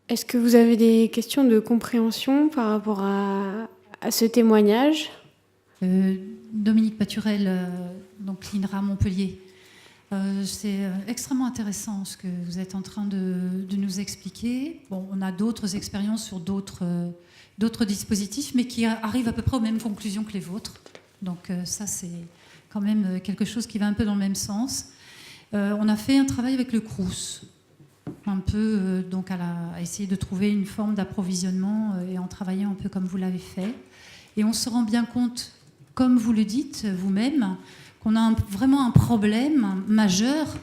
Est-ce que vous avez des questions de compréhension par rapport à ce témoignage ? Dominique Paturel, donc l'INRA Montpellier. C'est extrêmement intéressant ce que vous êtes en train de nous expliquer. Bon, on a d'autres expériences sur d'autres dispositifs, mais qui arrivent à peu près aux mêmes conclusions que les vôtres. Donc ça, c'est quand même quelque chose qui va un peu dans le même sens. On a fait un travail avec le Crous, un peu donc à essayer de trouver une forme d'approvisionnement et en travaillant un peu comme vous l'avez fait. Et on se rend bien compte, comme vous le dites vous-même, qu'on a vraiment un problème majeur,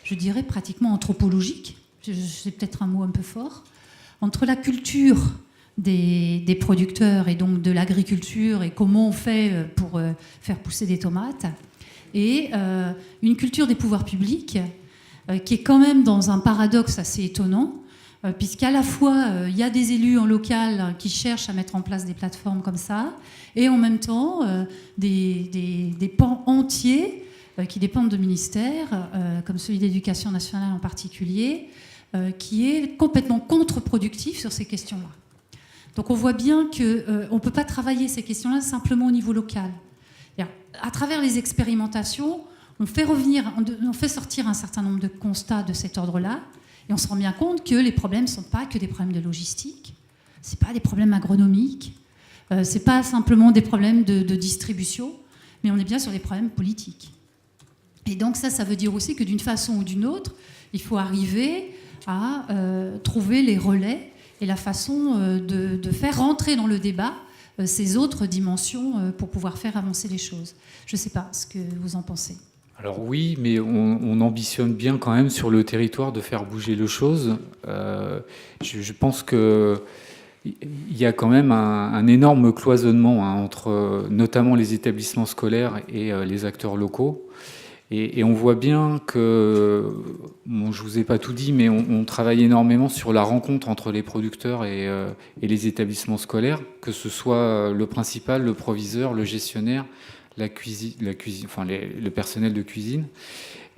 je dirais pratiquement anthropologique, c'est peut-être un mot un peu fort, entre la culture des producteurs et donc de l'agriculture et comment on fait pour faire pousser des tomates, et une culture des pouvoirs publics qui est quand même dans un paradoxe assez étonnant, puisqu'à la fois il y a des élus en local qui cherchent à mettre en place des plateformes comme ça, et en même temps des pans entiers qui dépendent de ministères, comme celui d'éducation nationale en particulier, qui est complètement contre-productif sur ces questions-là. Donc on voit bien qu'on ne peut pas travailler ces questions-là simplement au niveau local. À travers les expérimentations, on fait sortir un certain nombre de constats de cet ordre-là, et on se rend bien compte que les problèmes ne sont pas que des problèmes de logistique, ce n'est pas des problèmes agronomiques, ce n'est pas simplement des problèmes de distribution, mais on est bien sur des problèmes politiques. Et donc ça veut dire aussi que d'une façon ou d'une autre, il faut arriver à trouver les relais et la façon de faire rentrer dans le débat ces autres dimensions pour pouvoir faire avancer les choses. Je ne sais pas ce que vous en pensez. Alors oui, mais on ambitionne bien quand même sur le territoire de faire bouger les choses. Je pense qu'il y a quand même un énorme cloisonnement entre notamment les établissements scolaires et les acteurs locaux. Et on voit bien que, bon, je ne vous ai pas tout dit, mais on travaille énormément sur la rencontre entre les producteurs et les établissements scolaires, que ce soit le principal, le proviseur, le gestionnaire, la cuisine, enfin le personnel de cuisine.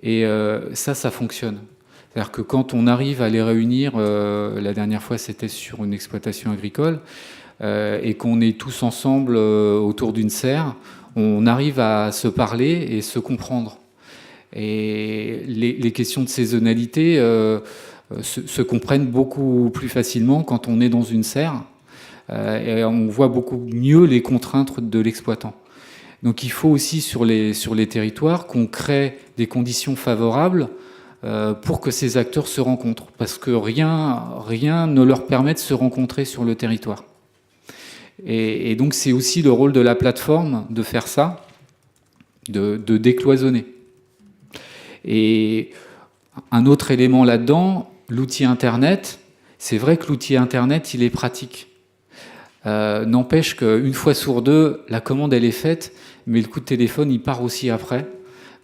Et ça fonctionne. C'est-à-dire que quand on arrive à les réunir, la dernière fois c'était sur une exploitation agricole, et qu'on est tous ensemble autour d'une serre, on arrive à se parler et se comprendre. Et les questions de saisonnalité se comprennent beaucoup plus facilement quand on est dans une serre, et on voit beaucoup mieux les contraintes de l'exploitant. Donc il faut aussi sur les territoires qu'on crée des conditions favorables pour que ces acteurs se rencontrent, parce que rien ne leur permet de se rencontrer sur le territoire. Et donc c'est aussi le rôle de la plateforme de faire ça, de décloisonner. Et un autre élément là-dedans, l'outil Internet, c'est vrai que l'outil Internet, il est pratique. N'empêche qu'une fois sur deux, la commande, elle est faite, mais le coup de téléphone, il part aussi après,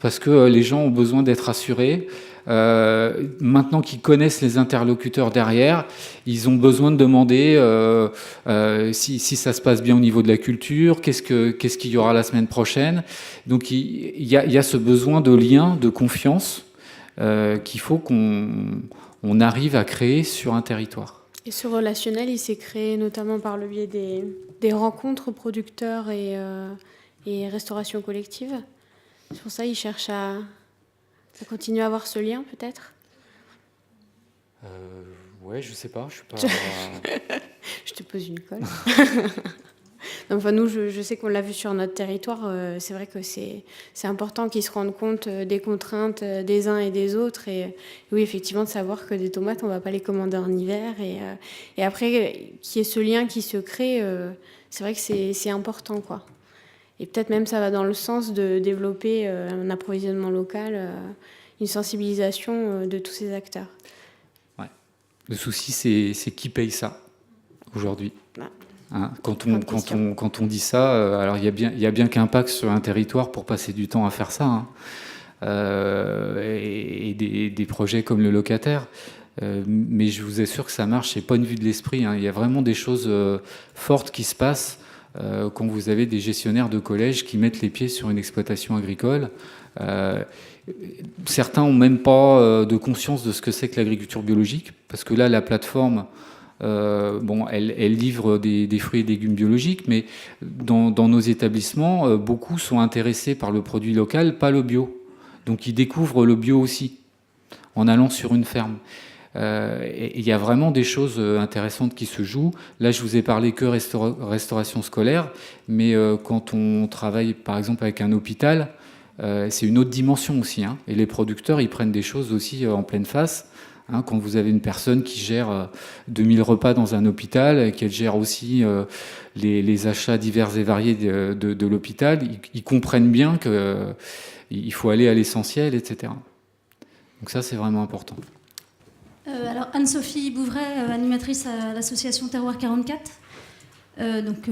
parce que les gens ont besoin d'être assurés. Maintenant qu'ils connaissent les interlocuteurs derrière, ils ont besoin de demander si ça se passe bien au niveau de la culture, qu'est-ce qu'il y aura la semaine prochaine. Donc il y a ce besoin de lien, de confiance qu'il faut qu'on arrive à créer sur un territoire. Et ce relationnel, il s'est créé notamment par le biais des rencontres producteurs et restauration collective. C'est pour ça qu'ils cherchent à continuer à avoir ce lien, peut-être. Ouais, je sais pas, je suis pas... Je te pose une colle. Enfin, nous, je sais qu'on l'a vu sur notre territoire. C'est vrai que c'est important qu'ils se rendent compte des contraintes des uns et des autres. Et oui, effectivement, de savoir que des tomates, on ne va pas les commander en hiver. Et après, qu'il y ait ce lien qui se crée, c'est vrai que c'est important, quoi. Et peut-être même ça va dans le sens de développer un approvisionnement local, une sensibilisation de tous ces acteurs. Ouais. Le souci, c'est qui paye ça aujourd'hui. Hein, quand on dit ça, alors il y a bien qu'un pacte sur un territoire pour passer du temps à faire ça, hein. Et des projets comme le locataire. Mais je vous assure que ça marche, c'est pas une vue de l'esprit, hein. Il y a vraiment des choses fortes qui se passent quand vous avez des gestionnaires de collèges qui mettent les pieds sur une exploitation agricole. Certains n'ont même pas de conscience de ce que c'est que l'agriculture biologique, parce que là, la plateforme, Bon, elle livre des fruits et légumes biologiques, mais dans nos établissements, beaucoup sont intéressés par le produit local, pas le bio. Donc ils découvrent le bio aussi, en allant sur une ferme. Et il y a vraiment des choses intéressantes qui se jouent. Là, je vous ai parlé que restauration scolaire, mais quand on travaille par exemple avec un hôpital, c'est une autre dimension aussi, hein. Et les producteurs, ils prennent des choses aussi en pleine face. Hein, quand vous avez une personne qui gère 2000 repas dans un hôpital, et qu'elle gère aussi les achats divers et variés de l'hôpital, ils comprennent bien qu'il faut aller à l'essentiel, etc. Donc ça, c'est vraiment important. Alors Anne-Sophie Bouvray, animatrice à l'association Terroir 44, donc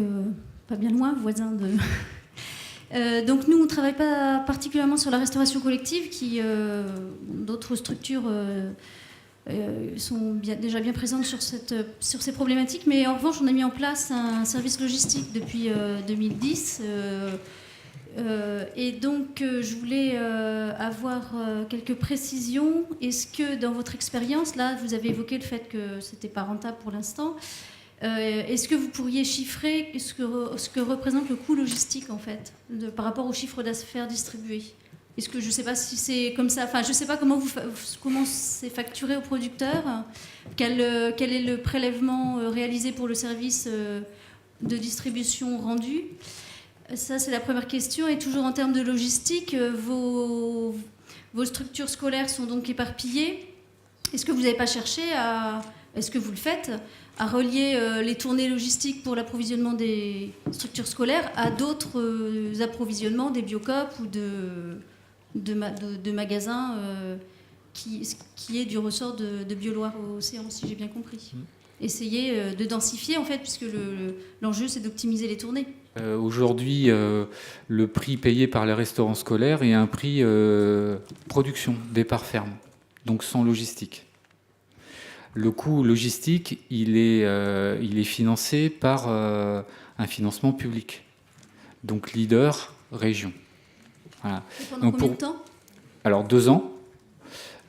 pas bien loin, voisin de... donc nous, on ne travaille pas particulièrement sur la restauration collective, qui d'autres structures sont déjà bien présentes sur ces problématiques, mais en revanche, on a mis en place un service logistique depuis 2010. Et donc, je voulais avoir quelques précisions. Est-ce que dans votre expérience, là, vous avez évoqué le fait que ce n'était pas rentable pour l'instant, est-ce que vous pourriez chiffrer ce que représente le coût logistique, en fait, par rapport au chiffre d'affaires distribué? Est-ce que, je ne sais pas si c'est comme ça, enfin, je ne sais pas comment c'est facturé aux producteurs, quel est le prélèvement réalisé pour le service de distribution rendu? Ça, c'est la première question. Et toujours en termes de logistique, vos structures scolaires sont donc éparpillées. Est-ce que vous n'avez pas cherché est-ce que vous le faites, à relier les tournées logistiques pour l'approvisionnement des structures scolaires à d'autres approvisionnements, des Biocop ou de magasins qui est du ressort de BioLoire Océan, si j'ai bien compris. Essayer de densifier, en fait, puisque l'enjeu, c'est d'optimiser les tournées. Aujourd'hui, le prix payé par les restaurants scolaires est un prix production, départ ferme, donc sans logistique. Le coût logistique, il est financé par un financement public, donc leader, région. Voilà. Et pendant combien de temps ? Alors 2 ans.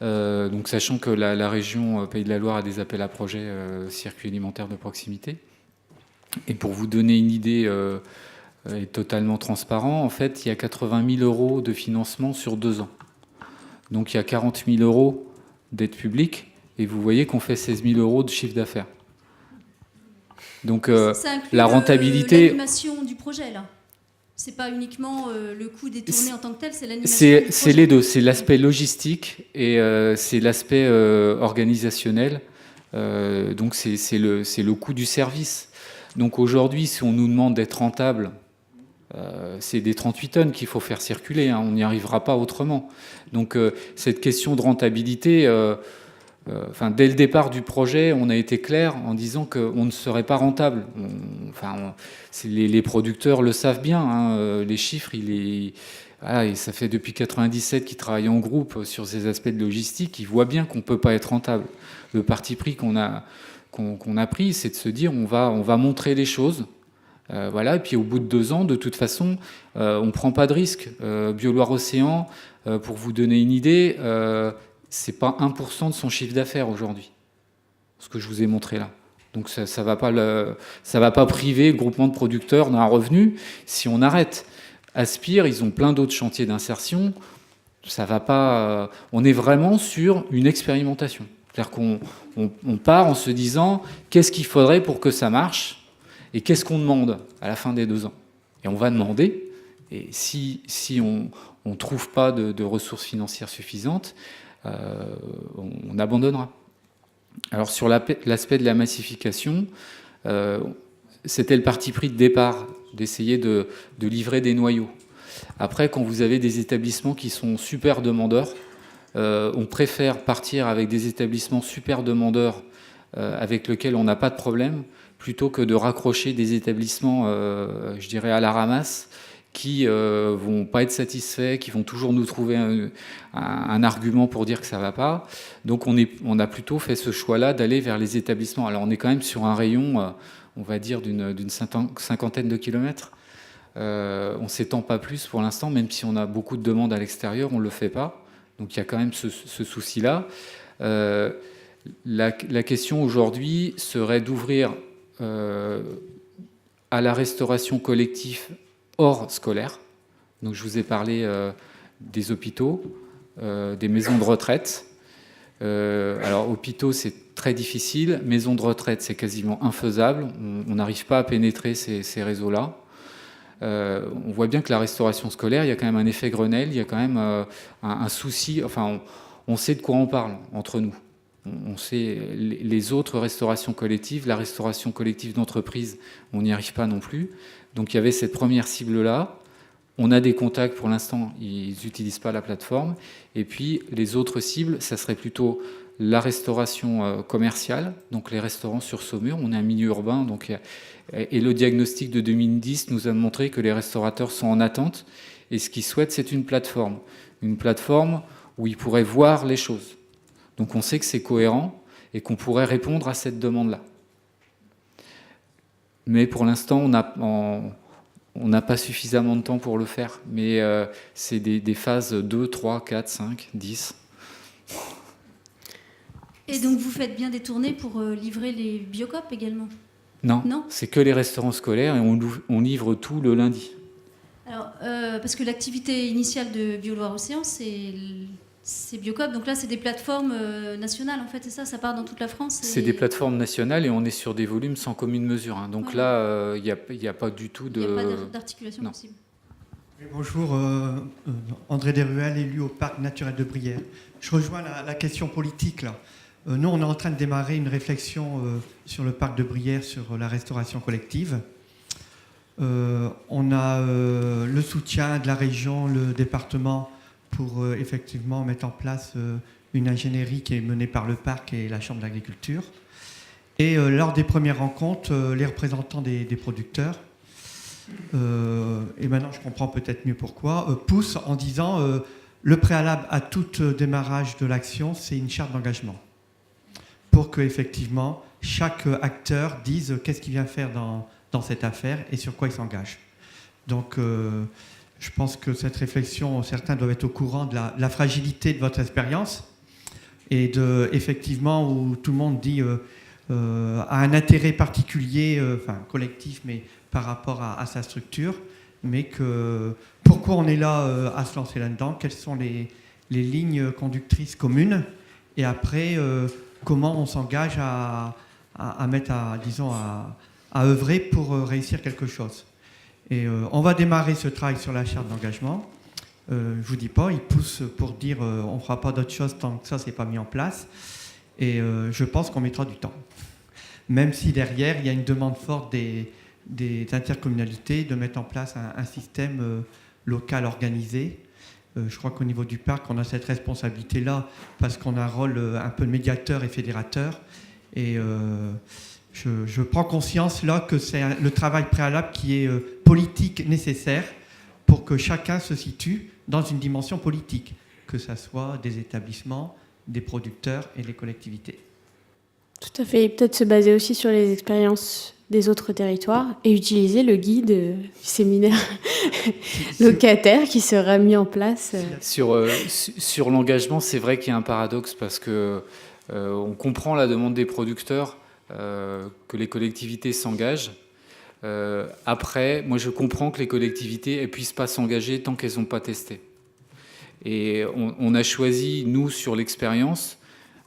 Donc sachant que la région Pays de la Loire a des appels à projets circuits alimentaires de proximité. Et pour vous donner une idée et totalement transparent, en fait, il y a 80 000 euros de financement sur 2 ans. Donc il y a 40 000 euros d'aide publique et vous voyez qu'on fait 16 000 euros de chiffre d'affaires. Donc la rentabilité... l'animation du projet, là. C'est pas uniquement le coût des tournées en tant que tel, c'est l'animation. C'est les deux, c'est l'aspect logistique et c'est l'aspect organisationnel. Donc c'est le coût du service. Donc aujourd'hui, si on nous demande d'être rentable, c'est des 38 tonnes qu'il faut faire circuler, hein, on n'y arrivera pas autrement. Donc cette question de rentabilité, dès le départ du projet, on a été clair en disant qu'on ne serait pas rentable. Les producteurs le savent bien, hein, les chiffres, et ça fait depuis 1997 qu'ils travaillent en groupe sur ces aspects de logistique, ils voient bien qu'on ne peut pas être rentable. Le parti pris qu'on a pris, c'est de se dire on va montrer les choses. Et puis au bout de 2 ans, de toute façon, on ne prend pas de risque. BioLoire Océan, pour vous donner une idée, c'est pas 1% de son chiffre d'affaires aujourd'hui, ce que je vous ai montré là. Donc ça va pas priver le groupement de producteurs d'un revenu si on arrête. Aspire, ils ont plein d'autres chantiers d'insertion. Ça va pas. On est vraiment sur une expérimentation. C'est-à-dire qu'on part en se disant qu'est-ce qu'il faudrait pour que ça marche et qu'est-ce qu'on demande à la fin des 2 ans. Et on va demander. Et si on trouve pas de ressources financières suffisantes, on abandonnera. Alors sur l'aspect de la massification, c'était le parti pris de départ, d'essayer de livrer des noyaux. Après, quand vous avez des établissements qui sont super demandeurs, on préfère partir avec des établissements super demandeurs avec lesquels on n'a pas de problème, plutôt que de raccrocher des établissements, je dirais, à la ramasse, qui vont pas être satisfaits, qui vont toujours nous trouver un argument pour dire que ça va pas. Donc on a plutôt fait ce choix-là d'aller vers les établissements. Alors on est quand même sur un rayon, on va dire, d'une cinquantaine de kilomètres. On s'étend pas plus pour l'instant, même si on a beaucoup de demandes à l'extérieur, on le fait pas. Donc il y a quand même ce souci-là. La question aujourd'hui serait d'ouvrir à la restauration collective hors scolaire. Donc je vous ai parlé des hôpitaux, des maisons de retraite. Alors hôpitaux, c'est très difficile. Maisons de retraite, c'est quasiment infaisable. On n'arrive pas à pénétrer ces réseaux-là. On voit bien que la restauration scolaire, il y a quand même un effet Grenelle, il y a quand même un souci. Enfin, on sait de quoi on parle entre nous. On sait les autres restaurations collectives, la restauration collective d'entreprise, on n'y arrive pas non plus. Donc il y avait cette première cible-là. On a des contacts pour l'instant, ils n'utilisent pas la plateforme. Et puis les autres cibles, ça serait plutôt la restauration commerciale, donc les restaurants sur Saumur. On est un milieu urbain, donc, et le diagnostic de 2010 nous a montré que les restaurateurs sont en attente. Et ce qu'ils souhaitent, c'est une plateforme où ils pourraient voir les choses. Donc on sait que c'est cohérent et qu'on pourrait répondre à cette demande-là. Mais pour l'instant, on n'a pas suffisamment de temps pour le faire. Mais c'est des phases 2, 3, 4, 5, 10. Et donc vous faites bien des tournées pour livrer les Biocop également? Non, c'est que les restaurants scolaires et on livre tout le lundi. Alors, parce que l'activité initiale de BioLoire-Océan, c'est Biocop. Donc là, c'est des plateformes nationales, en fait, c'est ça? Ça part dans toute la France? C'est des plateformes nationales et on est sur des volumes sans commune mesure. Hein. Donc là, il n'y a pas du tout de... Il n'y a pas d'articulation possible. Oui, bonjour, André Desruelles, élu au Parc naturel de Brière. Je rejoins la question politique, là. Nous, on est en train de démarrer une réflexion sur le parc de Brière, sur la restauration collective. On a le soutien de la région, le département, pour effectivement mettre en place une ingénierie qui est menée par le parc et la Chambre d'agriculture. Et lors des premières rencontres, les représentants des producteurs, et maintenant je comprends peut-être mieux pourquoi, poussent en disant le préalable à tout démarrage de l'action, c'est une charte d'engagement. Pour que effectivement chaque acteur dise qu'est-ce qu'il vient faire dans cette affaire et sur quoi il s'engage. Donc je pense que cette réflexion, certains doivent être au courant de la fragilité de votre expérience et effectivement où tout le monde dit a un intérêt particulier, enfin collectif, mais par rapport à sa structure, mais que pourquoi on est là à se lancer là-dedans, quelles sont les lignes conductrices communes, et après comment on s'engage à mettre, disons, à œuvrer pour réussir quelque chose. Et on va démarrer ce travail sur la charte d'engagement. Je ne vous dis pas, ils poussent pour dire on ne fera pas d'autre chose tant que ça n'est pas mis en place. Et je pense qu'on mettra du temps. Même si derrière, il y a une demande forte des intercommunalités de mettre en place un système local organisé. Je crois qu'au niveau du parc, on a cette responsabilité-là parce qu'on a un rôle un peu de médiateur et fédérateur. Et je prends conscience là que c'est le travail préalable qui est politique nécessaire pour que chacun se situe dans une dimension politique, que ce soit des établissements, des producteurs et des collectivités. Tout à fait. Et peut-être se baser aussi sur les expériences des autres territoires et utiliser le guide du séminaire locataire qui sera mis en place. Sur l'engagement, c'est vrai qu'il y a un paradoxe parce que on comprend la demande des producteurs que les collectivités s'engagent. Après, moi je comprends que les collectivités ne puissent pas s'engager tant qu'elles n'ont pas testé. Et on a choisi, nous, sur l'expérience,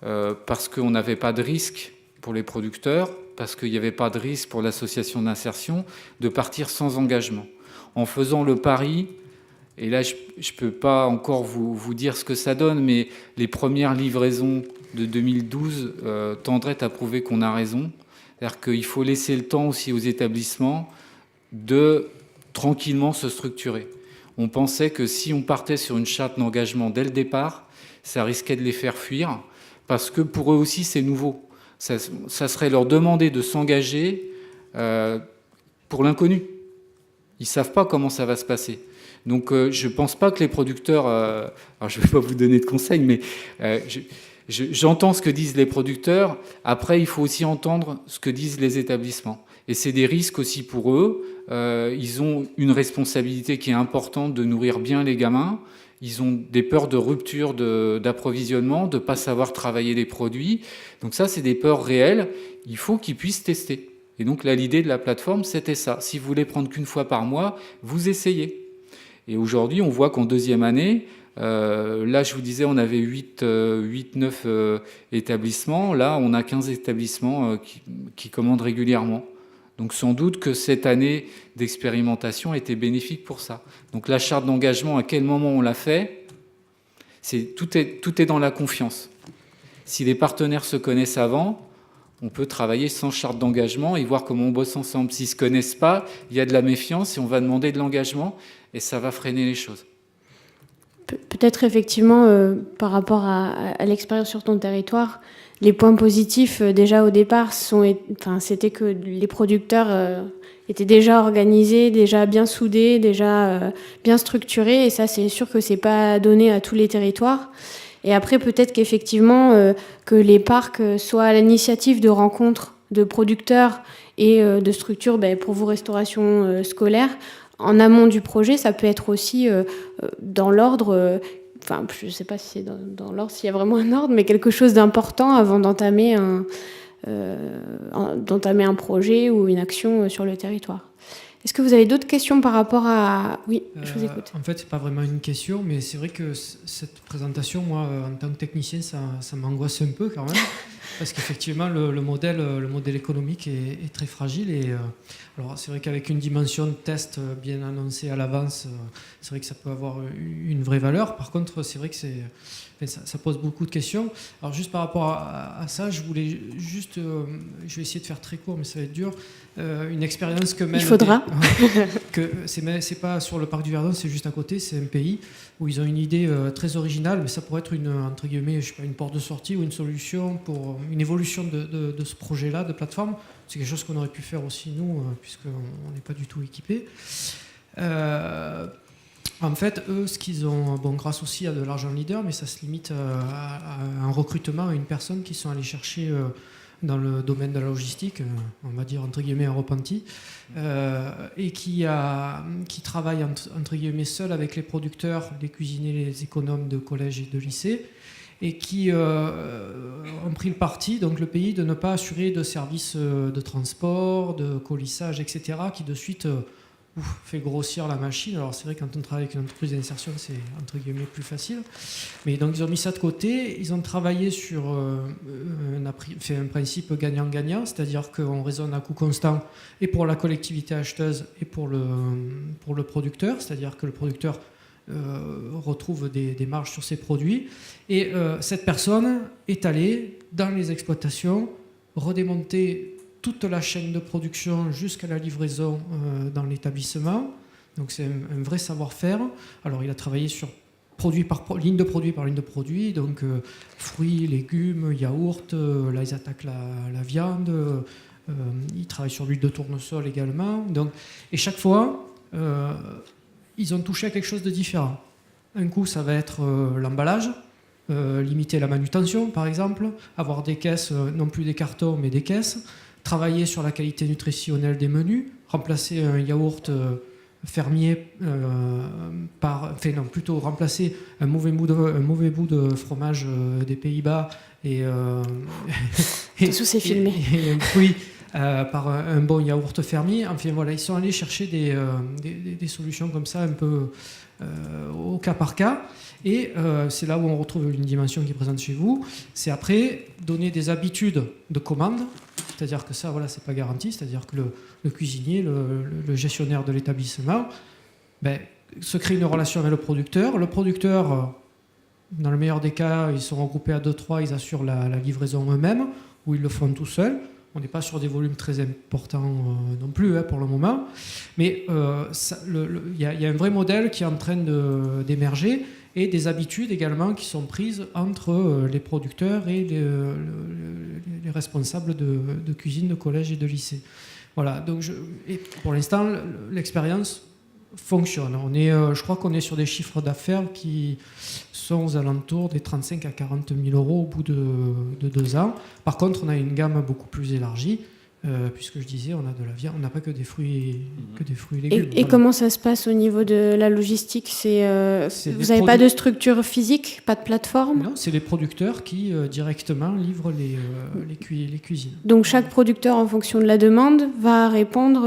parce qu'on n'avait pas de risque pour les producteurs, parce qu'il n'y avait pas de risque pour l'association d'insertion, de partir sans engagement. En faisant le pari, et là je ne peux pas encore vous dire ce que ça donne, mais les premières livraisons de 2012 tendraient à prouver qu'on a raison. C'est-à-dire qu'il faut laisser le temps aussi aux établissements de tranquillement se structurer. On pensait que si on partait sur une charte d'engagement dès le départ, ça risquait de les faire fuir, parce que pour eux aussi c'est nouveau. Ça serait leur demander de s'engager pour l'inconnu. Ils ne savent pas comment ça va se passer. Donc je ne pense pas que les producteurs... alors je ne vais pas vous donner de conseils, mais j'entends ce que disent les producteurs. Après, il faut aussi entendre ce que disent les établissements. Et c'est des risques aussi pour eux. Ils ont une responsabilité qui est importante de nourrir bien les gamins. Ils ont des peurs de rupture d'approvisionnement, de ne pas savoir travailler les produits. Donc ça, c'est des peurs réelles. Il faut qu'ils puissent tester. Et donc là, l'idée de la plateforme, c'était ça. Si vous voulez prendre qu'une fois par mois, vous essayez. Et aujourd'hui, on voit qu'en deuxième année, là, je vous disais, on avait 8-9 établissements. Là, on a 15 établissements qui commandent régulièrement. Donc sans doute que cette année d'expérimentation a été bénéfique pour ça. Donc la charte d'engagement, à quel moment on l'a fait, tout est dans la confiance. Si les partenaires se connaissent avant, on peut travailler sans charte d'engagement et voir comment on bosse ensemble. S'ils ne se connaissent pas, il y a de la méfiance et on va demander de l'engagement et ça va freiner les choses. Peut-être effectivement, par rapport à l'expérience sur ton territoire, les points positifs déjà au départ, c'était que les producteurs étaient déjà organisés, déjà bien soudés, déjà bien structurés. Et ça, c'est sûr que c'est pas donné à tous les territoires. Et après, peut-être qu'effectivement, que les parcs soient à l'initiative de rencontres de producteurs et de structures pour vos restaurations scolaires. En amont du projet, ça peut être aussi dans l'ordre, je ne sais pas si c'est dans l'ordre, s'il y a vraiment un ordre, mais quelque chose d'important avant d'entamer un projet ou une action sur le territoire. Est-ce que vous avez d'autres questions par rapport à... Oui, je vous écoute. En fait, c'est pas vraiment une question, mais c'est vrai que cette présentation, moi, en tant que technicien, ça m'angoisse un peu quand même, parce qu'effectivement, le modèle économique est très fragile. Et alors, c'est vrai qu'avec une dimension de test bien annoncée à l'avance, c'est vrai que ça peut avoir une vraie valeur. Par contre, c'est vrai que ça pose beaucoup de questions. Alors, juste par rapport à ça, je voulais juste... je vais essayer de faire très court, mais ça va être dur. Une expérience que même... Il faudra. Que c'est pas sur le parc du Verdon, c'est juste à côté, c'est un pays où ils ont une idée très originale, mais ça pourrait être entre guillemets, je sais pas, une porte de sortie ou une solution pour une évolution de ce projet-là, de plateforme. C'est quelque chose qu'on aurait pu faire aussi nous, puisqu'on n'est pas du tout équipés. En fait, eux, ce qu'ils ont, grâce aussi à de l'argent leader, mais ça se limite à un recrutement, à une personne qu'ils sont allés chercher dans le domaine de la logistique, on va dire entre guillemets un repenti, et qui travaille entre guillemets seul avec les producteurs, les cuisiniers, les économes de collège et de lycée, et qui ont pris le parti, donc le pays, de ne pas assurer de services de transport, de colissage, etc., qui de suite fait grossir la machine. Alors c'est vrai que quand on travaille avec une entreprise d'insertion, c'est entre guillemets plus facile. Mais donc ils ont mis ça de côté, ils ont travaillé sur un principe gagnant-gagnant, c'est-à-dire qu'on raisonne à coût constant et pour la collectivité acheteuse et pour le producteur, c'est-à-dire que le producteur retrouve des marges sur ses produits. Et cette personne est allée dans les exploitations redémonter toute la chaîne de production jusqu'à la livraison dans l'établissement. Donc c'est un vrai savoir-faire. Alors il a travaillé sur ligne de produit par ligne de produit, donc fruits, légumes, yaourts, là ils attaquent la viande, ils travaillent sur l'huile de tournesol également. Donc, et chaque fois, ils ont touché à quelque chose de différent. Un coup, ça va être l'emballage, limiter la manutention par exemple, avoir des caisses, non plus des cartons mais des caisses, travailler sur la qualité nutritionnelle des menus, remplacer un yaourt fermier plutôt remplacer un mauvais bout de fromage des Pays-Bas et un fruit par un bon yaourt fermier. Enfin voilà, ils sont allés chercher des solutions comme ça un peu au cas par cas. Et c'est là où on retrouve une dimension qui est présente chez vous. C'est après donner des habitudes de commande. C'est-à-dire que ça, voilà, c'est pas garanti. C'est-à-dire que le cuisinier, le gestionnaire de l'établissement, se crée une relation avec le producteur. Le producteur, dans le meilleur des cas, ils sont regroupés à 2-3, ils assurent la livraison eux-mêmes, ou ils le font tout seuls. On n'est pas sur des volumes très importants non plus pour le moment. Mais il y a un vrai modèle qui est en train d'émerger, et des habitudes également qui sont prises entre les producteurs et les responsables de cuisine, de collège et de lycée. Voilà, donc et pour l'instant, l'expérience fonctionne. Je crois qu'on est sur des chiffres d'affaires qui sont aux alentours des 35 à 40 000 euros au bout de 2 ans. Par contre, on a une gamme beaucoup plus élargie. puisque je disais, on a de la viande, on n'a pas que des fruits et légumes. Et comment ça se passe au niveau de la logistique? Vous n'avez pas de structure physique, pas de plateforme? Non, c'est les producteurs qui directement livrent les cuisines. Donc chaque producteur, en fonction de la demande, va répondre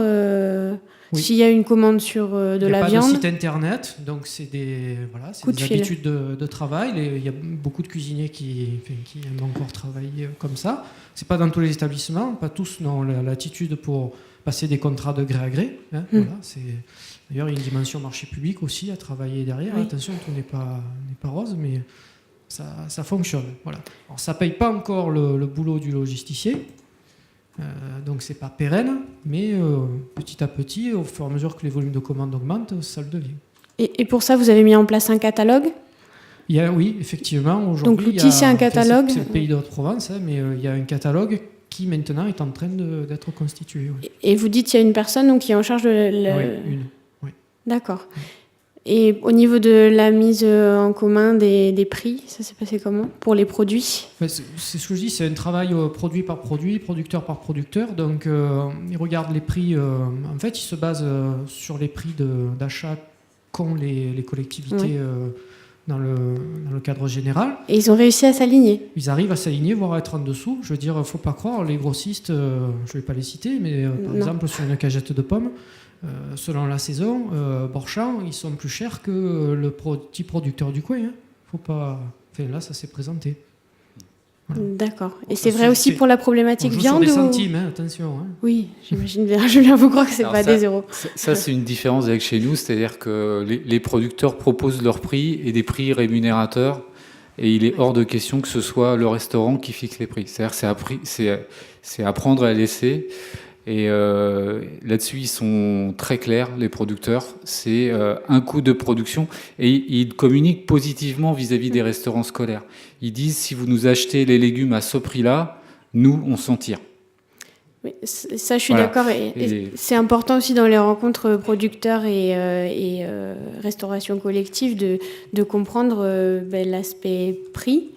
Oui. s'il y a une commande sur de la viande. Il n'y a pas de site internet, donc c'est des fil. habitudes de travail. Il y a beaucoup de cuisiniers qui aiment encore travailler comme ça. C'est pas dans tous les établissements, pas tous n'ont l'attitude pour passer des contrats de gré à gré. Hein, voilà, d'ailleurs, il y a une dimension marché public aussi à travailler derrière. Oui. Attention, tout n'est pas rose, mais ça fonctionne. Voilà. Alors, ça paye pas encore le boulot du logisticien. Donc c'est pas pérenne, mais petit à petit, au fur et à mesure que les volumes de commandes augmentent, ça le devient. Et pour ça, vous avez mis en place un catalogue? Oui, effectivement, aujourd'hui. Donc l'outil, c'est un catalogue? C'est le pays de Haute-Provence, hein, mais il y a un catalogue qui maintenant est en train d'être constitué. Oui. Et vous dites qu'il y a une personne donc, qui est en charge de... Oui, une. Oui. D'accord. Et au niveau de la mise en commun des prix, ça s'est passé comment pour les produits? C'est ce que je dis, c'est un travail produit par produit, producteur par producteur. Donc, ils regardent les prix. En fait, ils se basent sur les prix d'achat qu'ont les collectivités dans le cadre général. Et ils ont réussi à s'aligner? Ils arrivent à s'aligner, voire à être en dessous. Je veux dire, il ne faut pas croire, les grossistes, je ne vais pas les citer, mais par exemple, sur une cagette de pommes, selon la saison, Borchamp, ils sont plus chers que le petit producteur du coin. Hein. Faut pas... Enfin, là, ça s'est présenté. Voilà. D'accord. Et c'est vrai aussi pour la problématique viande? Sur des centimes, hein, attention. Hein. Oui, j'imagine bien. Je viens vous croire que c'est pas des zéros. Ça, c'est une différence avec chez nous, c'est-à-dire que les producteurs proposent leurs prix et des prix rémunérateurs, et il est hors de question que ce soit le restaurant qui fixe les prix. C'est-à-dire c'est à prendre et à laisser. Et là-dessus, ils sont très clairs, les producteurs. C'est un coût de production. Et ils communiquent positivement vis-à-vis des restaurants scolaires. Ils disent, si vous nous achetez les légumes à ce prix-là, nous, on s'en tire. Oui, ça, je suis d'accord. Et c'est important aussi dans les rencontres producteurs et restauration collective de comprendre l'aspect prix.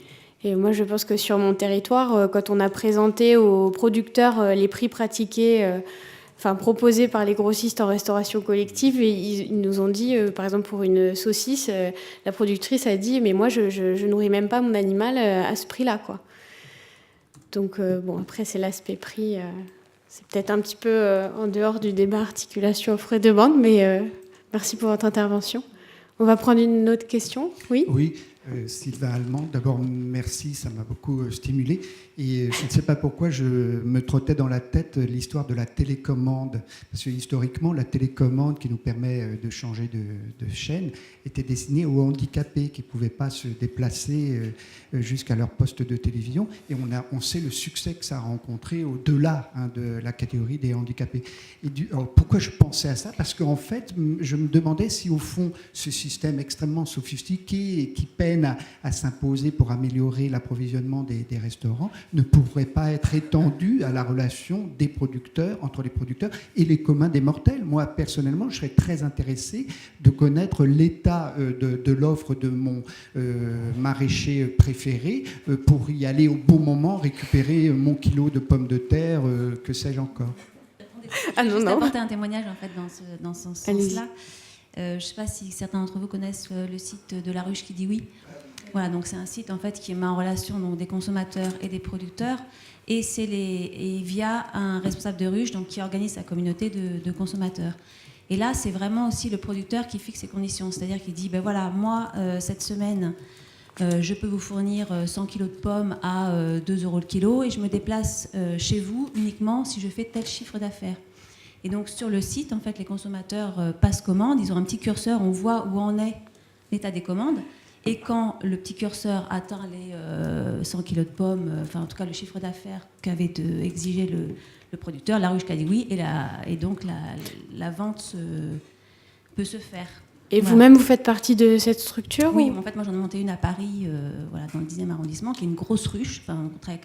Et moi, je pense que sur mon territoire, quand on a présenté aux producteurs les prix pratiqués, proposés par les grossistes en restauration collective, ils nous ont dit, par exemple pour une saucisse, la productrice a dit « mais moi, je nourris même pas mon animal à ce prix-là, quoi ». Donc, après, c'est l'aspect prix. C'est peut-être un petit peu en dehors du débat articulation offre et demande, mais merci pour votre intervention. On va prendre une autre question. Oui. Oui. Sylvain Allemand, d'abord merci, ça m'a beaucoup stimulé. Et je ne sais pas pourquoi je me trottais dans la tête l'histoire de la télécommande. Parce que historiquement, la télécommande qui nous permet de changer de chaîne était destinée aux handicapés qui ne pouvaient pas se déplacer jusqu'à leur poste de télévision. Et on sait le succès que ça a rencontré au-delà de la catégorie des handicapés. Alors, pourquoi je pensais à ça? Parce qu'en fait, je me demandais si au fond, ce système extrêmement sophistiqué et qui peine à s'imposer pour améliorer l'approvisionnement des restaurants ne pourrait pas être étendu à la relation des producteurs, entre les producteurs et les communs des mortels. Moi, personnellement, je serais très intéressé de connaître l'état de l'offre de mon maraîcher préféré pour y aller au bon moment, récupérer mon kilo de pommes de terre, que sais-je encore. Je vais juste apporter un témoignage en fait, dans ce sens-là. Je ne sais pas si certains d'entre vous connaissent le site de La Ruche qui dit oui. Voilà, donc c'est un site en fait qui met en relation donc, des consommateurs et des producteurs, et c'est via un responsable de ruche donc qui organise sa communauté de consommateurs. Et là, c'est vraiment aussi le producteur qui fixe ses conditions, c'est-à-dire qu'il dit ben voilà, moi cette semaine, je peux vous fournir 100 kilos de pommes à 2 € le kilo, et je me déplace chez vous uniquement si je fais tel chiffre d'affaires. Et donc sur le site, en fait, les consommateurs passent commande, ils ont un petit curseur, on voit où en est l'état des commandes. Et quand le petit curseur atteint les 100 kilos de pommes, enfin en tout cas le chiffre d'affaires qu'avait exigé le producteur, La Ruche a dit oui, et donc la vente peut se faire. Et vous-même, vous faites partie de cette structure? Oui, en fait, moi j'en ai monté une à Paris, dans le 10e arrondissement, qui est une grosse ruche, on travaille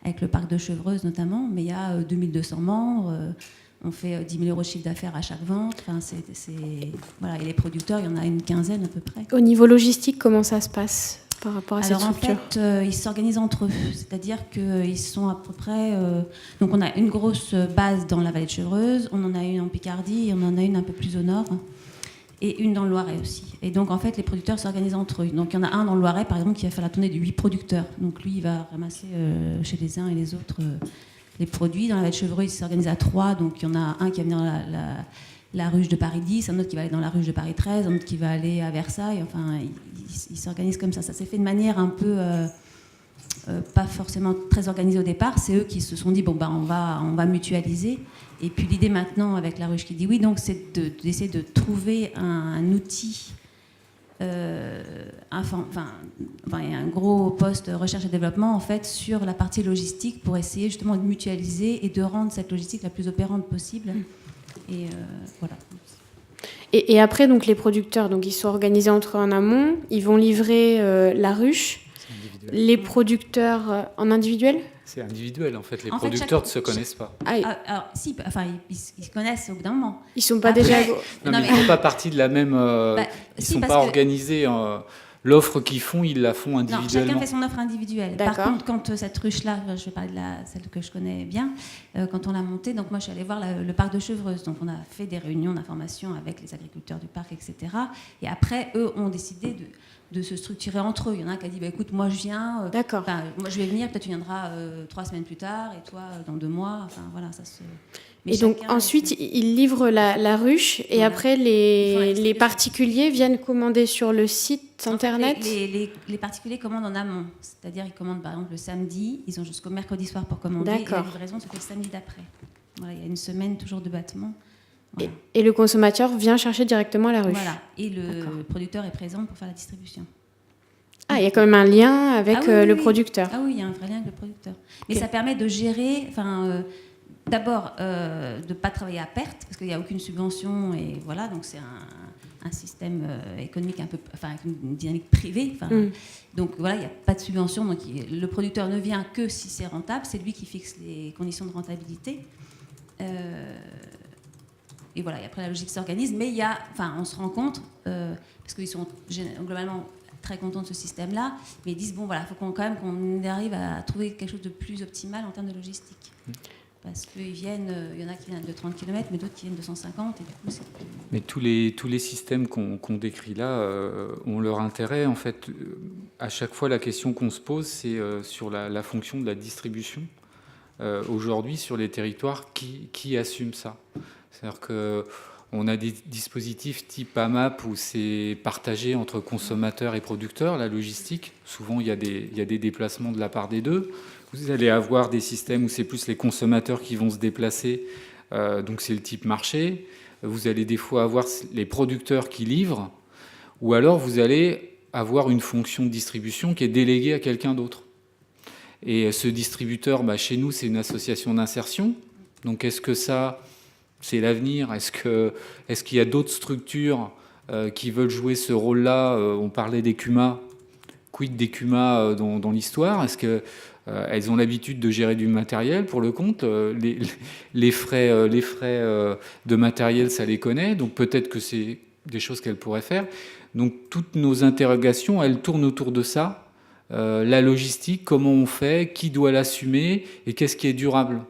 avec le parc de Chevreuse notamment, mais il y a 2200 membres. On fait 10 000 € de chiffre d'affaires à chaque vente. Enfin, voilà. Et les producteurs, il y en a une quinzaine à peu près. Au niveau logistique, comment ça se passe? par rapport à cette Alors en structure? fait, ils s'organisent entre eux, c'est-à-dire qu'ils sont à peu près... donc on a une grosse base dans la vallée de Chevreuse, on en a une en Picardie, et on en a une un peu plus au nord, et une dans le Loiret aussi. Et donc en fait, les producteurs s'organisent entre eux. Donc il y en a un dans le Loiret, par exemple, qui va faire la tournée de 8 producteurs. Donc lui, il va ramasser chez les uns et les autres les produits. Dans la vallée de Chevreuse, ils s'organisent à 3, donc il y en a un qui va venir dans la ruche de Paris 10, un autre qui va aller dans la ruche de Paris 13, un autre qui va aller à Versailles. Enfin, ils s'organisent comme ça. Ça s'est fait de manière un peu pas forcément très organisée au départ. C'est eux qui se sont dit bon ben on va mutualiser. Et puis l'idée maintenant avec la ruche qui dit oui, donc c'est d'essayer de trouver un outil. Il y a un gros poste recherche et développement en fait sur la partie logistique pour essayer justement de mutualiser et de rendre cette logistique la plus opérante possible. Et voilà. Et après, donc, les producteurs, donc, ils sont organisés entre eux en amont, ils vont livrer la ruche. Les producteurs en individuel? C'est individuel, en fait. Les En fait, producteurs ne se connaissent pas. Alors, si, enfin, ils se connaissent au bout d'un moment. Ils sont pas Après- déjà... Non, mais ils ne font pas partie de la même... ils ne si, sont parce pas que- organisés. L'offre qu'ils font, ils la font Non, individuellement. chacun fait son offre individuelle. Par D'accord. contre, quand cette ruche-là, je vais parler de celle que je connais bien, quand on l'a montée, donc moi je suis allée voir le parc de Chevreuse. Donc on a fait des réunions d'information avec les agriculteurs du parc, etc. Et après, eux ont décidé de se structurer entre eux. Il y en a un qui a dit bah, écoute, moi je viens, D'accord. moi je vais venir, peut-être tu viendras 3 semaines plus tard, et toi dans 2 mois. Enfin voilà, ça se. Mais Et donc chacun- ensuite, ils livrent la ruche et Voilà. après, Ils font la les distribution. particuliers viennent commander sur le site En fait, internet. les particuliers commandent en amont. C'est-à-dire ils commandent par exemple le samedi, ils ont jusqu'au mercredi soir pour commander, et la D'accord. livraison se fait le samedi d'après. Voilà, il y a une semaine toujours de battement. Voilà. Et le consommateur vient chercher directement la ruche. Voilà. Et le D'accord. producteur est présent pour faire la distribution. Ah, il y a quand même un lien avec Ah oui, le oui. producteur. Ah oui, il y a un vrai lien avec le producteur. Mais Ok. ça permet de gérer, d'abord, de ne pas travailler à perte, parce qu'il n'y a aucune subvention, et voilà, donc c'est un système économique un peu, avec une dynamique privée. Donc voilà, il n'y a pas de subvention, donc le producteur ne vient que si c'est rentable, c'est lui qui fixe les conditions de rentabilité. Et voilà, et après la logique s'organise, mais on se rend compte, parce qu'ils sont globalement très contents de ce système-là, mais ils disent bon voilà, il faut quand même qu'on arrive à trouver quelque chose de plus optimal en termes de logistique. Parce qu'il y en a qui viennent de 30 km, mais d'autres qui viennent de 150, et du coup c'est... Mais tous les systèmes qu'on décrit là ont leur intérêt. En fait, à chaque fois, la question qu'on se pose, c'est sur la fonction de la distribution. Aujourd'hui, sur les territoires, qui assume ça? C'est-à-dire qu'on a des dispositifs type AMAP où c'est partagé entre consommateurs et producteurs, la logistique. Souvent, il y a des déplacements de la part des deux. Vous allez avoir des systèmes où c'est plus les consommateurs qui vont se déplacer, donc c'est le type marché. Vous allez des fois avoir les producteurs qui livrent, ou alors vous allez avoir une fonction de distribution qui est déléguée à quelqu'un d'autre. Et ce distributeur, chez nous, c'est une association d'insertion. Donc est-ce que ça, c'est l'avenir? Est-ce qu'il y a d'autres structures qui veulent jouer ce rôle-là? On parlait des CUMA. Quid des CUMA dans l'histoire? Est-ce que elles ont l'habitude de gérer du matériel pour le compte? Les frais de matériel, ça les connaît. Donc peut-être que c'est des choses qu'elles pourraient faire. Donc toutes nos interrogations, elles tournent autour de ça. La logistique, comment on fait, qui doit l'assumer et qu'est-ce qui est durable?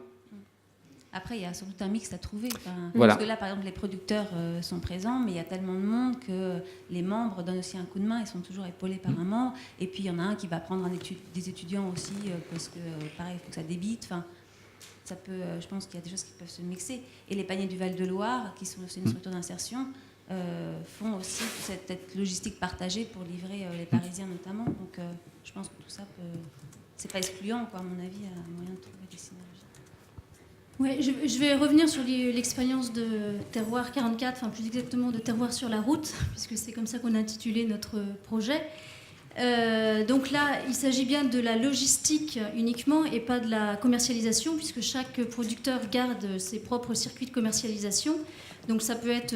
Après, il y a sans doute un mix à trouver. Voilà. Parce que là, par exemple, les producteurs sont présents, mais il y a tellement de monde que les membres donnent aussi un coup de main. Ils sont toujours épaulés par un membre. Et puis, il y en a un qui va prendre des étudiants aussi, parce que, pareil, il faut que ça débite. Ça peut, je pense qu'il y a des choses qui peuvent se mixer. Et les paniers du Val-de-Loire, qui sont aussi une structure d'insertion, font aussi cette logistique partagée pour livrer les Parisiens notamment. Donc, je pense que tout ça c'est pas excluant, quoi, à mon avis, il y a moyen de trouver des synergies. Ouais, je vais revenir sur l'expérience de Terroir 44, enfin plus exactement de Terroir sur la route, puisque c'est comme ça qu'on a intitulé notre projet. Donc là, il s'agit bien de la logistique uniquement et pas de la commercialisation, puisque chaque producteur garde ses propres circuits de commercialisation. Donc ça peut être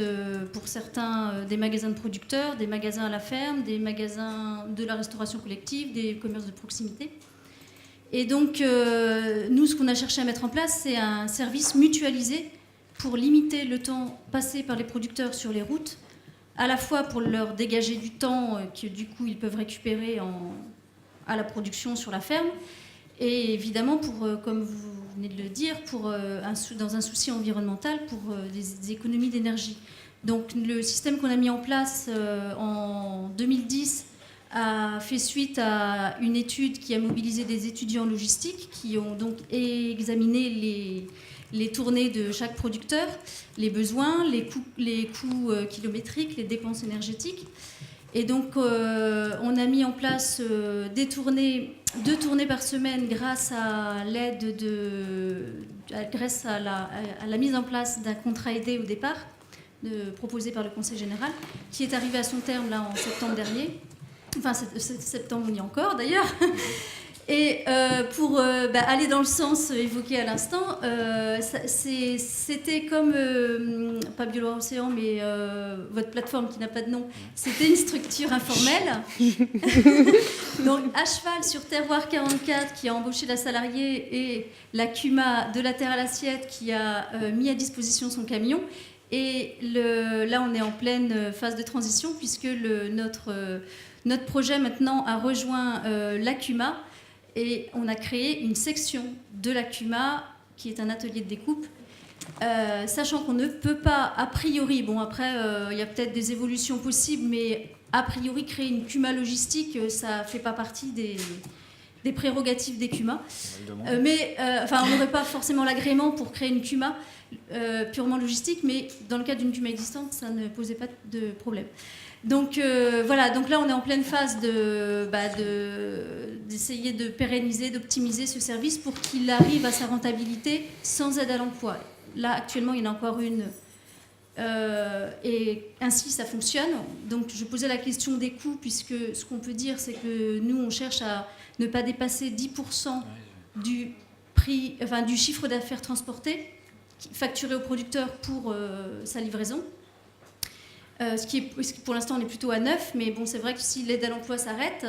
pour certains des magasins de producteurs, des magasins à la ferme, des magasins de la restauration collective, des commerces de proximité. Et donc, nous, ce qu'on a cherché à mettre en place, c'est un service mutualisé pour limiter le temps passé par les producteurs sur les routes à la fois pour leur dégager du temps que du coup ils peuvent récupérer à la production sur la ferme, et évidemment pour, comme vous venez de le dire, dans un souci environnemental, pour des économies d'énergie. Donc le système qu'on a mis en place en 2010 a fait suite à une étude qui a mobilisé des étudiants en logistique qui ont donc examiné les tournées de chaque producteur, les besoins, les coûts kilométriques, les dépenses énergétiques. Et donc, on a mis en place 2 tournées par semaine grâce à la mise en place d'un contrat aidé au départ, proposé par le Conseil général, qui est arrivé à son terme là en septembre dernier. Enfin, septembre, on y est encore d'ailleurs. Et pour aller dans le sens évoqué à l'instant, c'était comme, pas BioLoire Océan, mais votre plateforme qui n'a pas de nom, c'était une structure informelle. Donc, à cheval sur Terroir 44, qui a embauché la salariée, et la CUMA de la Terre à l'Assiette, qui a mis à disposition son camion. Et là, on est en pleine phase de transition, puisque notre projet maintenant a rejoint la CUMA. Et on a créé une section de la CUMA, qui est un atelier de découpe, sachant qu'on ne peut pas, a priori, bon après, il y a peut-être des évolutions possibles, mais a priori, créer une CUMA logistique, ça ne fait pas partie des prérogatives des CUMA. On n'aurait pas forcément l'agrément pour créer une CUMA purement logistique, mais dans le cas d'une CUMA existante, ça ne posait pas de problème. Donc voilà, donc là on est en pleine phase d'essayer de pérenniser, d'optimiser ce service pour qu'il arrive à sa rentabilité sans aide à l'emploi. Là actuellement il y en a encore une et ainsi ça fonctionne. Donc je posais la question des coûts, puisque ce qu'on peut dire c'est que nous on cherche à ne pas dépasser 10% du prix, enfin du chiffre d'affaires transporté, facturé au producteur pour sa livraison. Ce qui pour l'instant on est plutôt à 9, mais bon c'est vrai que si l'aide à l'emploi s'arrête,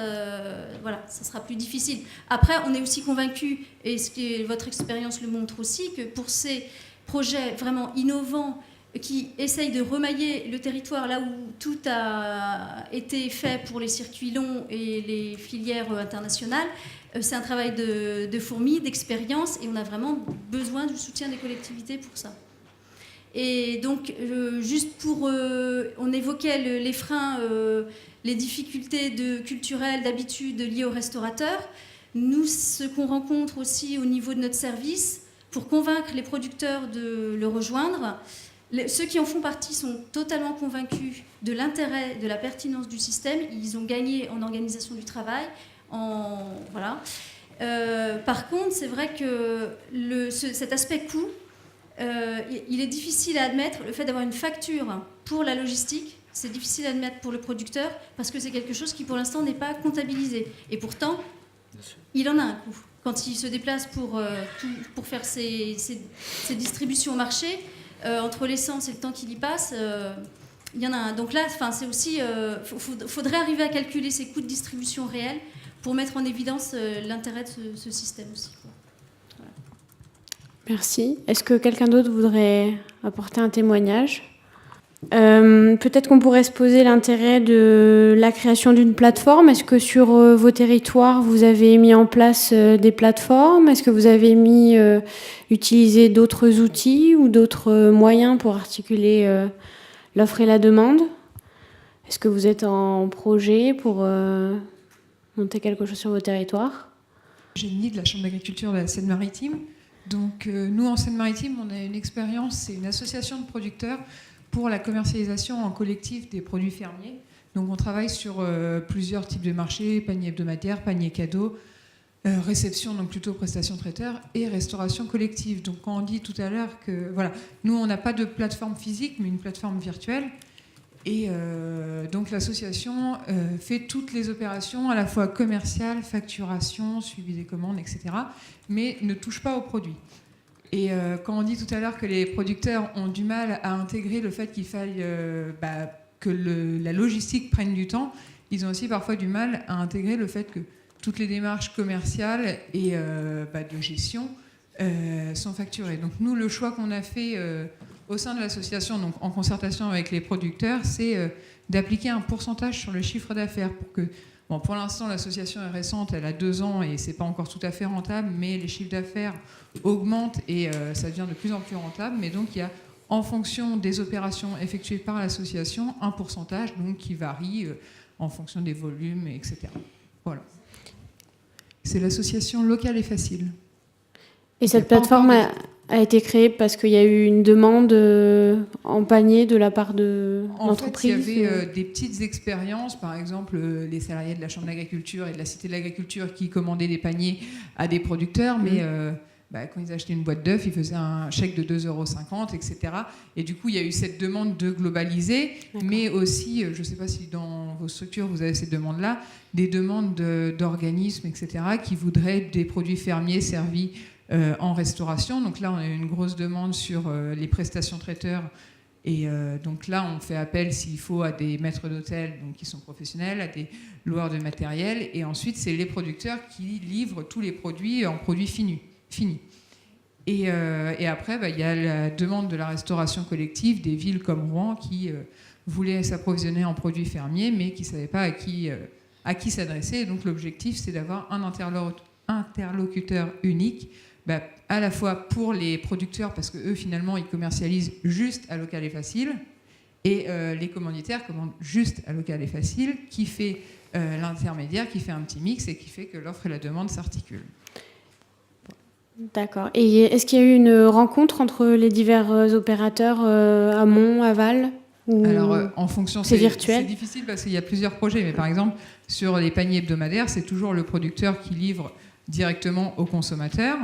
voilà, ça sera plus difficile. Après on est aussi convaincus, et votre expérience le montre aussi, que pour ces projets vraiment innovants qui essayent de remailler le territoire là où tout a été fait pour les circuits longs et les filières internationales, c'est un travail de fourmi, d'expérience, et on a vraiment besoin du soutien des collectivités pour ça. Et donc, juste pour... on évoquait les freins, les difficultés culturelles, d'habitude liées aux restaurateurs. Nous, ce qu'on rencontre aussi au niveau de notre service, pour convaincre les producteurs de le rejoindre, ceux qui en font partie sont totalement convaincus de l'intérêt, de la pertinence du système. Ils ont gagné en organisation du travail. Voilà. Par contre, c'est vrai que cet aspect coût, il est difficile à admettre. Le fait d'avoir une facture pour la logistique, c'est difficile à admettre pour le producteur, parce que c'est quelque chose qui pour l'instant n'est pas comptabilisé. Et pourtant, il en a un coût. Quand il se déplace pour faire ses distributions au marché, entre l'essence et le temps qu'il y passe, il y en a un. Donc là, c'est aussi, faudrait arriver à calculer ces coûts de distribution réels pour mettre en évidence l'intérêt de ce système aussi. Voilà. Merci. Est-ce que quelqu'un d'autre voudrait apporter un témoignage ? Peut-être qu'on pourrait se poser l'intérêt de la création d'une plateforme. Est-ce que sur vos territoires, vous avez mis en place des plateformes ? Est-ce que vous avez utilisé d'autres outils ou d'autres moyens pour articuler l'offre et la demande ? Est-ce que vous êtes en projet pour monter quelque chose sur vos territoires ? Génie de la Chambre d'agriculture de la Seine-Maritime. Donc nous, en Seine-Maritime, on a une expérience, c'est une association de producteurs pour la commercialisation en collectif des produits fermiers. Donc on travaille sur plusieurs types de marchés, panier hebdomadaire, panier cadeau, réception, donc plutôt prestation traiteur, et restauration collective. Donc quand on dit tout à l'heure que, voilà, nous on n'a pas de plateforme physique, mais une plateforme virtuelle. Et donc l'association fait toutes les opérations, à la fois commerciales, facturation, suivi des commandes, etc., mais ne touche pas aux produits. Et quand on dit tout à l'heure que les producteurs ont du mal à intégrer le fait qu'il faille que la logistique prenne du temps, ils ont aussi parfois du mal à intégrer le fait que toutes les démarches commerciales et de gestion sont facturées. Donc nous, le choix qu'on a fait au sein de l'association, donc en concertation avec les producteurs, c'est d'appliquer un pourcentage sur le chiffre d'affaires pour que, bon, pour l'instant l'association est récente, elle a 2 ans et c'est pas encore tout à fait rentable, mais les chiffres d'affaires augmentent et ça devient de plus en plus rentable. Mais donc il y a, en fonction des opérations effectuées par l'association, un pourcentage donc qui varie en fonction des volumes, etc. Voilà. C'est l'association Local et Facile. Et cette plateforme a été créée parce qu'il y a eu une demande en panier de la part de l'entreprise. En fait, il y avait des petites expériences, par exemple les salariés de la Chambre d'agriculture et de la Cité de l'agriculture qui commandaient des paniers à des producteurs, mais quand ils achetaient une boîte d'œufs, ils faisaient un chèque de 2,50 €, etc. Et du coup, il y a eu cette demande de globaliser, mais aussi, je ne sais pas si dans vos structures vous avez ces demandes-là, des demandes d'organismes, etc., qui voudraient des produits fermiers servis en restauration. Donc là, on a eu une grosse demande sur les prestations traiteurs. Et donc là, on fait appel, s'il faut, à des maîtres d'hôtel donc qui sont professionnels, à des loueurs de matériel. Et ensuite, c'est les producteurs qui livrent tous les produits en produits finis. Et après, il y a la demande de la restauration collective des villes comme Rouen qui voulaient s'approvisionner en produits fermiers, mais qui ne savaient pas à qui s'adresser. Et donc l'objectif, c'est d'avoir un interlocuteur unique, à la fois pour les producteurs, parce qu'eux, finalement, ils commercialisent juste à Local et Facile, et les commanditaires commandent juste à Local et Facile, qui fait l'intermédiaire, qui fait un petit mix et qui fait que l'offre et la demande s'articulent. D'accord. Et est-ce qu'il y a eu une rencontre entre les divers opérateurs amont, aval ou... Alors, en fonction, c'est virtuel. C'est difficile parce qu'il y a plusieurs projets, mais par exemple, sur les paniers hebdomadaires, c'est toujours le producteur qui livre directement au consommateur.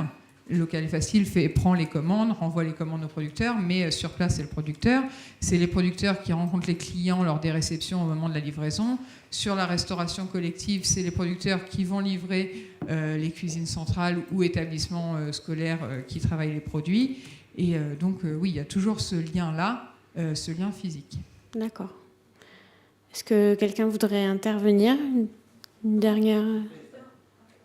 Local et Facile prend les commandes, renvoie les commandes aux producteurs, mais sur place, c'est le producteur. C'est les producteurs qui rencontrent les clients lors des réceptions au moment de la livraison. Sur la restauration collective, c'est les producteurs qui vont livrer les cuisines centrales ou établissements scolaires qui travaillent les produits. Et donc, oui, il y a toujours ce lien-là, ce lien physique. D'accord. Est-ce que quelqu'un voudrait intervenir ? Une dernière...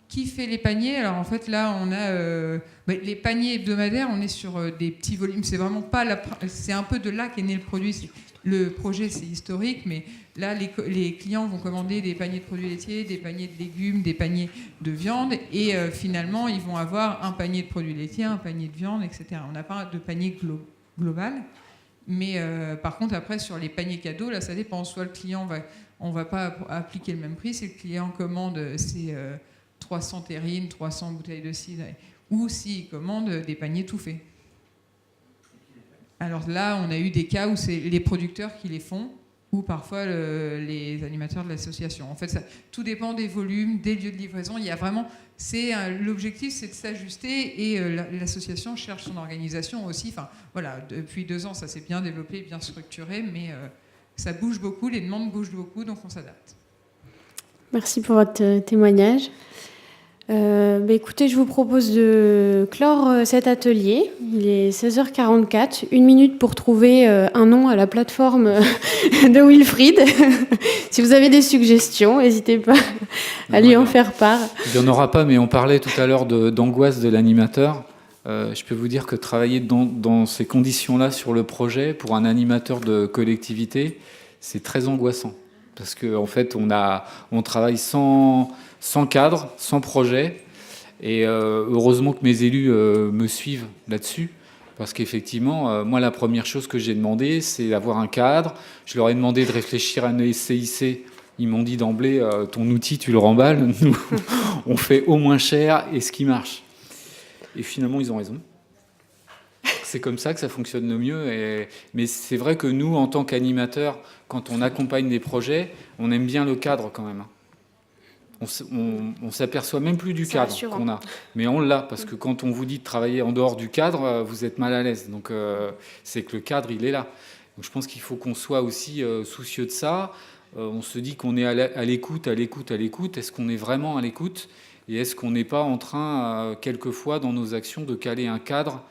Qui fait les paniers ? Alors en fait là on a les paniers hebdomadaires, on est sur des petits volumes. C'est vraiment pas c'est un peu de là qu'est né le produit. Le projet c'est historique, mais là les clients vont commander des paniers de produits laitiers, des paniers de légumes, des paniers de viande, et finalement ils vont avoir un panier de produits laitiers, un panier de viande, etc. On n'a pas de panier global, mais par contre après sur les paniers cadeaux, là ça dépend. Soit le client on va pas appliquer le même prix, si le client commande c'est 300 terrines, 300 bouteilles de cidre, ou s'ils commandent des paniers tout faits. Alors là, on a eu des cas où c'est les producteurs qui les font, ou parfois les animateurs de l'association. En fait, tout dépend des volumes, des lieux de livraison. Il y a vraiment, l'objectif, c'est de s'ajuster, et l'association cherche son organisation aussi. Enfin, voilà, depuis 2 ans, ça s'est bien développé, bien structuré, mais ça bouge beaucoup, les demandes bougent beaucoup, donc on s'adapte. Merci pour votre témoignage. Écoutez, je vous propose de clore cet atelier. Il est 16h44, 1 minute pour trouver un nom à la plateforme de Wilfried. Si vous avez des suggestions, n'hésitez pas à lui en faire part. Il n'y en aura pas, mais on parlait tout à l'heure d'angoisse de l'animateur. Je peux vous dire que travailler dans ces conditions-là sur le projet, pour un animateur de collectivité, c'est très angoissant. Parce qu'en fait, on travaille sans cadre, sans projet. Et heureusement que mes élus me suivent là-dessus. Parce qu'effectivement, moi, la première chose que j'ai demandé, c'est d'avoir un cadre. Je leur ai demandé de réfléchir à un CIC. Ils m'ont dit d'emblée, ton outil, tu le remballes. Nous, on fait au moins cher et ce qui marche. Et finalement, ils ont raison. C'est comme ça que ça fonctionne le mieux. Mais c'est vrai que nous, en tant qu'animateurs, quand on accompagne des projets, on aime bien le cadre quand même. On s'aperçoit même plus du cadre qu'on a. Mais on l'a, parce que quand on vous dit de travailler en dehors du cadre, vous êtes mal à l'aise. Donc c'est que le cadre, il est là. Donc je pense qu'il faut qu'on soit aussi soucieux de ça. On se dit qu'on est à l'écoute. Est-ce qu'on est vraiment à l'écoute ? Et est-ce qu'on n'est pas en train, quelquefois, dans nos actions, de caler un cadre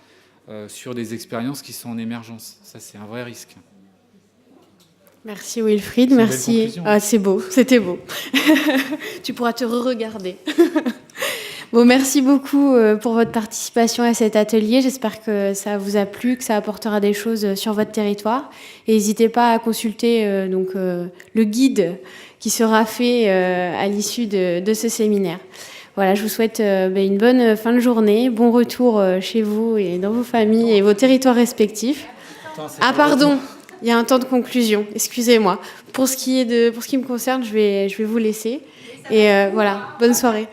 sur des expériences qui sont en émergence ? Ça, c'est un vrai risque. Merci Wilfried, merci. Ah, c'est beau, c'était beau. Tu pourras te re-regarder. Bon, merci beaucoup pour votre participation à cet atelier. J'espère que ça vous a plu, que ça apportera des choses sur votre territoire. Et n'hésitez pas à consulter le guide qui sera fait à l'issue de ce séminaire. Voilà, je vous souhaite une bonne fin de journée, bon retour chez vous et dans vos familles et vos territoires respectifs. Ah pardon, il y a un temps de conclusion, excusez-moi. Pour ce qui me concerne, je vais vous laisser. Et voilà, bonne soirée.